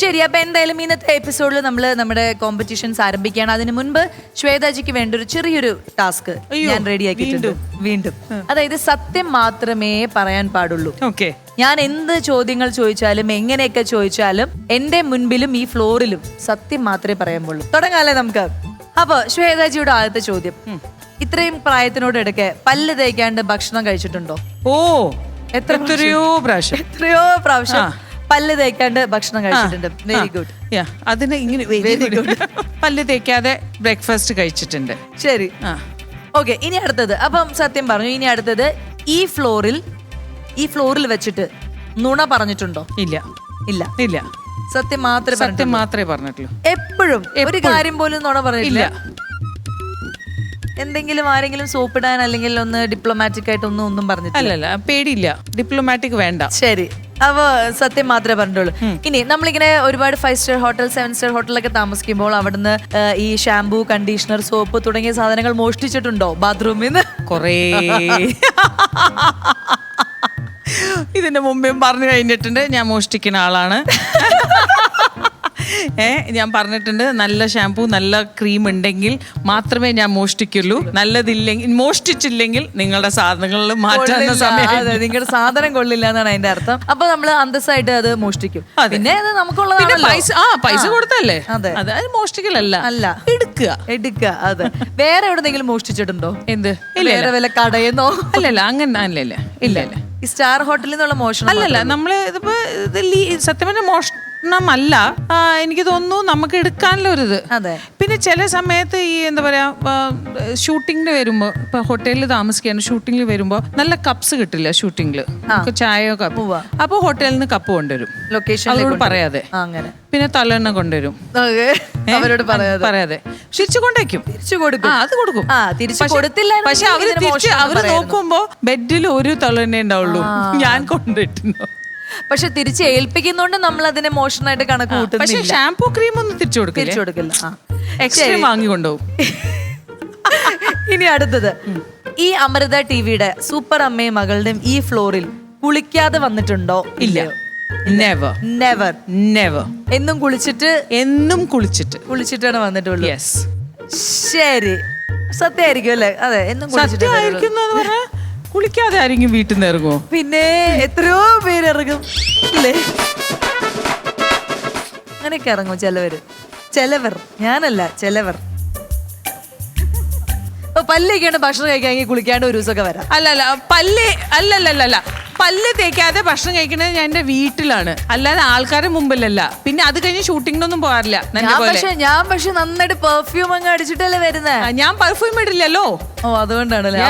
ശരി, അപ്പൊ എന്തായാലും ഇന്നത്തെ എപ്പിസോഡിൽ നമ്മൾ നമ്മുടെ കോമ്പറ്റീഷൻസ് ആരംഭിക്കുകയാണ്. അതിന് മുൻപ് ശ്വേതാജിക്ക് വേണ്ട ഒരു ചെറിയൊരു ടാസ്ക് ഞാൻ റെഡിയാക്കിയിട്ടുണ്ട്. വീണ്ടും അതായത് സത്യം മാത്രമേ പറയാൻ പാടുള്ളൂ. ഞാൻ എന്ത് ചോദ്യങ്ങൾ ചോദിച്ചാലും എങ്ങനെയൊക്കെ ചോദിച്ചാലും എന്റെ മുൻപിലും ഈ ഫ്ലോറിലും സത്യം മാത്രമേ പറയാൻ പാടുള്ളൂ. തുടങ്ങാല്ലേ നമുക്ക്? അപ്പൊ ശ്വേതാജിയുടെ ആദ്യത്തെ ചോദ്യം, ഇത്രയും പ്രായത്തിനോട് ഇടയ്ക്ക് പല്ല് തേക്കാണ്ട് ഭക്ഷണം കഴിച്ചിട്ടുണ്ടോ? എത്രയോ പ്രാവശ്യം പല്ല് തേക്കാണ്ട് ഭക്ഷണം കഴിച്ചിട്ടുണ്ട്. Very good. അതിന് ഇങ്ങനെ വെരി ഗുഡ്. പല്ല് തേക്കാതെ ബ്രേക്ക്ഫാസ്റ്റ് കഴിച്ചിട്ടുണ്ട്. ശരി, ഓക്കെ. ഇനി അടുത്തത്, അപ്പം സത്യം പറഞ്ഞു. ഇനി അടുത്തത്, ഈ ഫ്ലോറിൽ വെച്ചിട്ട് നുണ പറഞ്ഞിട്ടുണ്ടോ? ഇല്ല ഇല്ല ഇല്ല. സത്യം മാത്രമേ പറഞ്ഞിട്ടുള്ളൂ. എപ്പോഴും ഒരു കാര്യം പോലും നുണ പറഞ്ഞില്ല. എന്തെങ്കിലും ആരെങ്കിലും സോപ്പിടാൻ അല്ലെങ്കിൽ ഒന്ന് ഡിപ്ലോമാറ്റിക് ആയിട്ട് ഒന്നും പറഞ്ഞിട്ടില്ല? അല്ലല്ല, പേടിയില്ല. ഡിപ്ലോമാറ്റിക് വേണ്ട. ശരി, അപ്പൊ സത്യം മാത്രമേ പറഞ്ഞിട്ടുള്ളൂ. ഇനി നമ്മളിങ്ങനെ ഒരുപാട് 5 സ്റ്റാർ ഹോട്ടൽ 7 സ്റ്റാർ ഹോട്ടലൊക്കെ താമസിക്കുമ്പോൾ അവിടുന്ന് ഈ ഷാംപൂ, കണ്ടീഷണർ, സോപ്പ് തുടങ്ങിയ സാധനങ്ങൾ മോഷ്ടിച്ചിട്ടുണ്ടോ ബാത്റൂമിൽ നിന്ന്? കൊറേ ഇതിന്റെ മുമ്പേ പറഞ്ഞു കഴിഞ്ഞിട്ടുണ്ട്. ഞാൻ മോഷ്ടിക്കുന്ന ആളാണ്. ഞാൻ പറഞ്ഞിട്ടുണ്ട്, നല്ല ഷാംപൂ നല്ല ക്രീം ഉണ്ടെങ്കിൽ മാത്രമേ ഞാൻ മോഷ്ടിക്കുള്ളൂ. നല്ലതില്ലെങ്കിൽ, മോഷ്ടിച്ചില്ലെങ്കിൽ നിങ്ങളുടെ സാധനങ്ങളിൽ മാറ്റാനുള്ള സമയം, നിങ്ങളുടെ സാധനം കൊള്ളില്ല എന്നാണ് അതിന്റെ അർത്ഥം. അപ്പൊ നമ്മള് അന്തസ്സായിട്ട് അത് മോഷ്ടിക്കും. പിന്നെ അത് നമുക്കുള്ള പൈസ കൊടുത്തല്ലേ. അതെ, അത് മോഷ്ടിക്കലല്ല, അല്ല, എടുക്കുക. അതെ. വേറെ എവിടെന്നെങ്കിലും മോഷ്ടിച്ചിട്ടുണ്ടോ? എന്ത്? വേറെ വല്ല കടയെന്നോ? അല്ലല്ല, അങ്ങനെ അല്ലല്ല. ഇല്ല. ഈ സ്റ്റാർ ഹോട്ടലിൽ നിന്നുള്ള മോഷണം അല്ലല്ല. നമ്മള് ഇതിപ്പോ സത്യം പറഞ്ഞ മോഷണമല്ല. എനിക്ക് തോന്നുന്നു നമുക്ക് എടുക്കാനുള്ള ഒരു ഇത്. അതെ. പിന്നെ ചില സമയത്ത് ഈ എന്താ പറയാ, ഷൂട്ടിങ്ങിന് വരുമ്പോ, ഇപ്പൊ ഹോട്ടലിൽ താമസിക്കാണ്, ഷൂട്ടിങ്ങിൽ വരുമ്പോ നല്ല കപ്സ് കിട്ടില്ല ഷൂട്ടിങ്ങില്, ചായയോ കപ്പ്. അപ്പൊ ഹോട്ടലിൽ നിന്ന് കപ്പ് കൊണ്ടുവരും, ലൊക്കേഷൻ പറയാതെ. അങ്ങനെ. പിന്നെ തലെണ്ണ കൊണ്ടുവരും, അവരോട് പറയാതെ. തിരിച്ചു കൊണ്ടേക്കും, തിരിച്ചു കൊടുക്കും. അത് കൊടുക്കും. പക്ഷെ അവര് നോക്കുമ്പോ ബെഡിൽ ഒരു തലെണ്ണ ഉണ്ടാവുള്ളൂ, ഞാൻ കൊണ്ടിട്ടുണ്ടോ. പക്ഷെ തിരിച്ച് ഏൽപ്പിക്കുന്നോണ്ട് നമ്മൾ അതിനെ മോഷണമായിട്ട് കണക്ക് കൂട്ടുന്നില്ല. പക്ഷെ ഷാംപൂ ക്രീം ഒന്നും തിരിച്ചു കൊടുക്കില്ല. എക്സ്ട്രാ വാങ്ങി കൊണ്ടുപോകും. ഇനി അടുത്തത്, ഈ അമൃത ടിവിയുടെ സൂപ്പർ അമ്മയും മകളുടെയും ഈ ഫ്ലോറിൽ കുളിക്കാതെ വന്നിട്ടുണ്ടോ? ഇല്ല. നെവർ. എന്നും കുളിച്ചിട്ടാണ് വന്നിട്ടുള്ളൂ. ശരി, സത്യമായിരിക്കും അല്ലേ? അതെ, എന്നും കുളിച്ചിട്ട്. കുളിക്കാതെ ആരെങ്കിലും വീട്ടിൽ നിന്ന് ഇറങ്ങുമോ? പിന്നെ എത്രയോ പേര് ഇറങ്ങും അല്ലേ? അങ്ങനെയൊക്കെ ഇറങ്ങും ചിലവർ. ഞാനല്ല, ചിലവർ. പല്ലേക്കാണ്ട് ഭക്ഷണം കഴിക്കാമെങ്കിൽ കുളിക്കാണ്ട് ഒരു ദിവസമൊക്കെ വരാം. അല്ലല്ല, പല്ല് തേക്കാതെ ഭക്ഷണം കഴിക്കണത് ഞാൻ എന്റെ വീട്ടിലാണ്, അല്ലാതെ ആൾക്കാരുടെ മുമ്പിലല്ല. പിന്നെ അത് കഴിഞ്ഞ് ഷൂട്ടിങ്ങിനൊന്നും പോകാറില്ല. ഞാൻ പക്ഷെ നന്നായിട്ട് പെർഫ്യൂം അങ്ങ് അടിച്ചിട്ടല്ലേ വരുന്നേ. ഞാൻ പെർഫ്യൂം ഇടില്ലല്ലോ. അതുകൊണ്ടാണല്ലേ.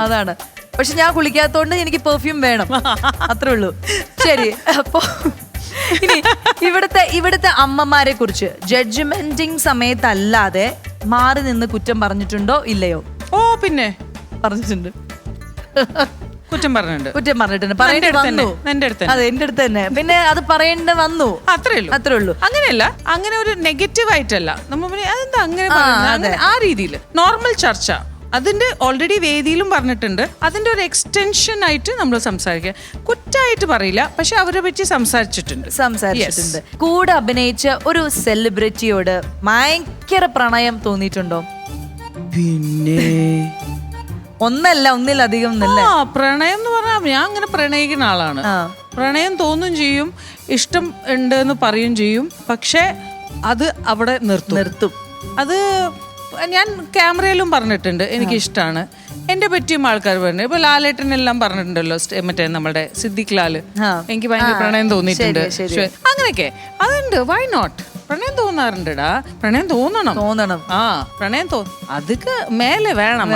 അതാണ്. പക്ഷെ ഞാൻ കുളിക്കാത്തോണ്ട് എനിക്ക് പെർഫ്യൂം വേണം, അത്രേ ഉള്ളൂ. ശരി, അപ്പൊ ഇനി ഇവിടുത്തെ അമ്മമാരെ കുറിച്ച് ജഡ്ജ്മെന്റിങ് സമയത്തല്ലാതെ മാറി നിന്ന് കുറ്റം പറഞ്ഞിട്ടുണ്ടോ ഇല്ലയോ? പിന്നെ പറഞ്ഞിട്ടുണ്ട്. കുറ്റം പറഞ്ഞിട്ടുണ്ട്. പറയേണ്ടി വന്നു. അതെ, എന്റെ അടുത്ത് തന്നെ. പിന്നെ അത് പറയേണ്ടി വന്നു, അത്രേ ഉള്ളൂ. അങ്ങനെയല്ല, അങ്ങനെ ഒരു നെഗറ്റീവ് ആയിട്ടല്ല. അതെന്താ അങ്ങനെ ആ രീതിയിൽ നോർമൽ ചർച്ച. അതിന്റെ ഓൾറെഡി വേദിയിലും പറഞ്ഞിട്ടുണ്ട്. അതിന്റെ ഒരു എക്സ്റ്റൻഷൻ ആയിട്ട് നമ്മൾ സംസാരിക്കുക. കുറ്റമായിട്ട് പറയില്ല, പക്ഷെ അവരെ പറ്റി സംസാരിച്ചിട്ടുണ്ട്. കൂടെ അഭിനയിച്ച ഒരു സെലിബ്രിറ്റിയോട് ഭയങ്കര പ്രണയം തോന്നിയിട്ടുണ്ടോ? പിന്നെ ഒന്നിലധികം പ്രണയം എന്ന് പറഞ്ഞാൽ ഞാൻ അങ്ങനെ പ്രണയിക്കുന്ന ആളാണ്. പ്രണയം തോന്നും ചെയ്യും, ഇഷ്ടം ഉണ്ട് എന്ന് പറയും ചെയ്യും. പക്ഷെ അത് അവിടെ നിർത്തും. അത് ഞാൻ ക്യാമറയിലും പറഞ്ഞിട്ടുണ്ട്, എനിക്ക് ഇഷ്ടമാണ്. എന്റെ പറ്റിയും ആൾക്കാർ പറഞ്ഞു. ഇപ്പൊ ലാലേട്ടനെല്ലാം പറഞ്ഞിട്ടുണ്ടല്ലോ, മറ്റേ നമ്മുടെ സിദ്ദിഖ് ലാല്, എനിക്ക് ഭയങ്കര പ്രണയം തോന്നിയിട്ടുണ്ട്. അങ്ങനെയൊക്കെ അതുണ്ട്. Why not? പ്രണയം തോന്നാറുണ്ടടാ. പ്രണയം തോന്നണം. പ്രണയം അതൊക്കെ മേലെ വേണം.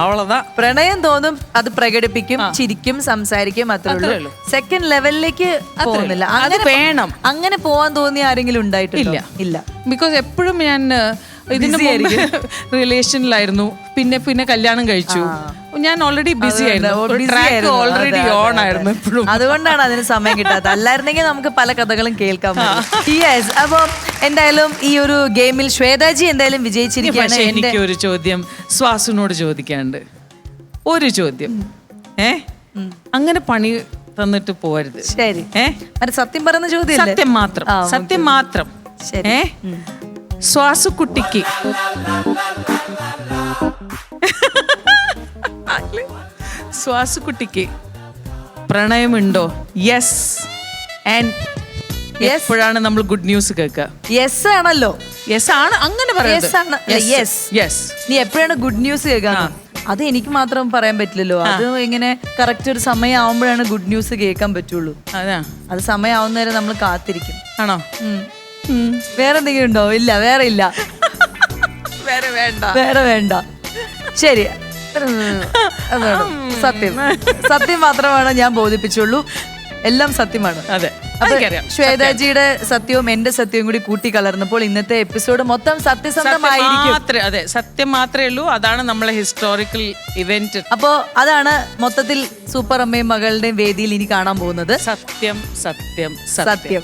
അവളതാ പ്രണയം തോന്നും, അത് പ്രകടിപ്പിക്കും, ചിരിക്കും, സംസാരിക്കും, അത്രേ ഉള്ളൂ. സെക്കൻഡ് ലെവലിലേക്ക് പോകുന്നില്ല. അത് വേണം. അങ്ങനെ പോവാൻ തോന്നിയ ആരെങ്കിലും ഉണ്ടായിട്ടില്ല? ഇല്ല. ബിക്കോസ് എപ്പോഴും ഞാൻ ഇതിന് റിലേഷനിലായിരുന്നു, പിന്നെ കല്യാണം കഴിച്ചു. ഞാൻ ഓൾറെഡി ബിസി ആയിരുന്നു, ഓൾറെഡി ഓൺ ആയിരുന്നു എപ്പോഴും. അതുകൊണ്ടാണ് അതിന് സമയം കിട്ടാത്തത്. അല്ലായിരുന്നെങ്കിൽ നമുക്ക് പല കഥകളും കേൾക്കാം. അപ്പൊ എന്തായാലും ഈ ഒരു ഗെയിമിൽ ശ്വേതാജി എന്തായാലും വിജയിച്ചിരിക്കുകയാണ്. എനിക്ക് ഒരു ചോദ്യം സ്വാസുനോട് ചോദിക്കാണ്ട്. ഒരു ചോദ്യം, അങ്ങനെ തന്നിട്ട് പോവരുത്. ശരി. മറ്റേ സത്യം പറയുന്ന ചോദ്യം സത്യം മാത്രം, സത്യം മാത്രം. ശരി. ശ്വാസുക്കുട്ടിക്ക് ശ്വാസുക്കുട്ടിക്ക് പ്രണയമുണ്ടോ? യെസ്. ആൻഡ് എപ്പോഴാണ് നമ്മൾ ഗുഡ് ന്യൂസ് കേൾക്കുക? യെസ് ആണല്ലോ. യെസ് ആണ്, അങ്ങനെ യെസ്. നീ എപ്പോഴാണ് ഗുഡ് ന്യൂസ് കേൾക്കുക? അത് എനിക്ക് മാത്രം പറയാൻ പറ്റില്ലല്ലോ. അത് ഇങ്ങനെ കറക്റ്റ് ഒരു സമയം ആവുമ്പോഴാണ് ഗുഡ് ന്യൂസ് കേൾക്കാൻ പറ്റുള്ളൂ. അത് സമയം ആവുന്നവരെ നമ്മൾ കാത്തിരിക്കും. ആണോ? വേറെ എന്തെങ്കിലും ഉണ്ടോ? ഇല്ല, വേറെ ഇല്ല. വേറെ വേണ്ട. ശരി. സത്യം, സത്യം മാത്രമാണ് ഞാൻ ബോധിപ്പിച്ചുള്ളൂ. എല്ലാം സത്യമാണ്. അതെ. ശ്വേതാജിയുടെ സത്യവും എന്റെ സത്യവും കൂടി കൂട്ടി കലർന്നപ്പോൾ ഇന്നത്തെ എപ്പിസോഡ് മൊത്തം സത്യസന്ധമായിരിക്കും. അതെ, സത്യം മാത്രമേ ഉള്ളൂ. അതാണ് നമ്മളെ ഹിസ്റ്റോറിക്കൽ ഇവന്റ്. അപ്പോ അതാണ് മൊത്തത്തിൽ സൂപ്പർ അമ്മയും മകളുടെയും വേദിയിൽ ഇനി കാണാൻ പോകുന്നത്. സത്യം, സത്യം, സത്യം.